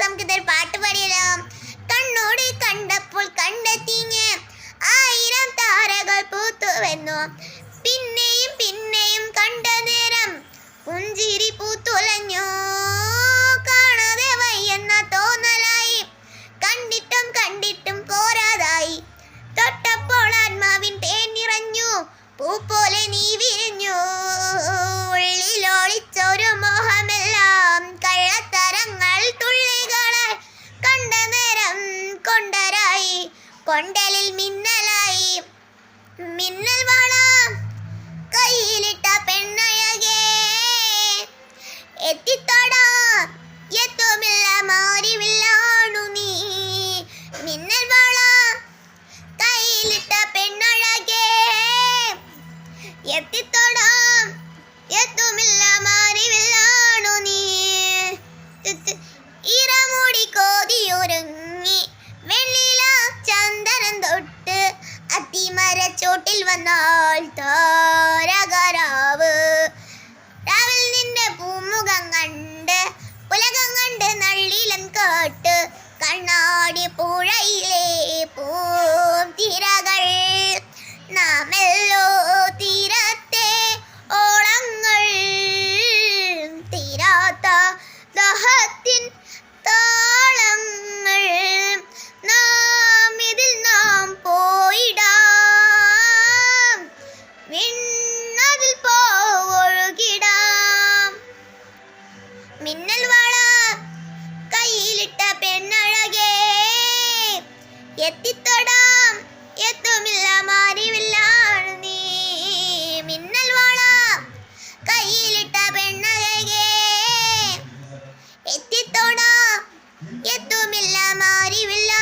നമുക്കിതൊരു പാട്ട് പാടിയല്ലോ. കണ്ണോട് കണ്ടപ്പോൾ കണ്ടെത്തി ഞാൻ 1000 താരകൾ പൂത്തുവെന്നു. പിന്നെയും പിന്നെയും കണ്ട നേരം പുഞ്ചിരി പൂത്തുലഞ്ഞു. കാണാതെ വയ്യെന്ന തോന്നലായി, കണ്ടിട്ടും കണ്ടിട്ടും പോരാതായി. തൊട്ടപ്പോൾ ആത്മാവിൻ തേൻ നിറഞ്ഞു, പൂ പോലെ നീ വിരിഞ്ഞു. ഉള്ളിലൊളിച്ചൊരു മോഹമെല്ലാം കള്ളത്തരങ്ങൾ തുള്ളികളായി. കണ്ട നേരം കൊണ്ടരായി, കൊണ്ടലിൽ മിന്നലായി. മിന്നൽ വള കയ്യിലിട്ട പെണ്ണഴകേ, എത്തിത്തൊടാൻ എത്തുമില്ല മാറിവില്ലാണു നീ. മിന്നൽ വള കയ്യിലിട്ട പെണ്ണഴകേ, എത്തിത്തൊടാൻ എത്തുമില്ല മാറിവില്ലാണു നീ. ഇറമൂടി കോതിയൊരുങ്ങി വെള്ളില ചന്ദനം തൊട്ട് അത്തിമരച്ചോട്ടിൽ വന്നാൽ താരകരാവ്. രാവിൽ നിന്റെ പൂമുഖം കണ്ട് പുലകം കണ്ട് നള്ളിലം കേട്ട് കണ്ണാടി പുഴയിലെ പൂത്തിരകൾ. നാമെല്ലോ തീരത്തെ ഓളങ്ങൾ, തീരാത്ത ദാഹത്തിൻ താളങ്ങൾ. നാം ഇതിൽ നാം പോയിടാം, വിണ്ണതിൽ പോയൊഴുകിടാം. മിന്നൽ വള കയ്യിലിട്ട പെണ്ണഴകേ, എത്തിത്തൊടാം എത്തുമില്ല മാറിവില്ലാണ് നീ. മിന്നൽ വള കയ്യിലിട്ട പെണ്ണഴകേ, എത്തിത്തൊടാം എത്തുമില്ല മാറിവില്ല.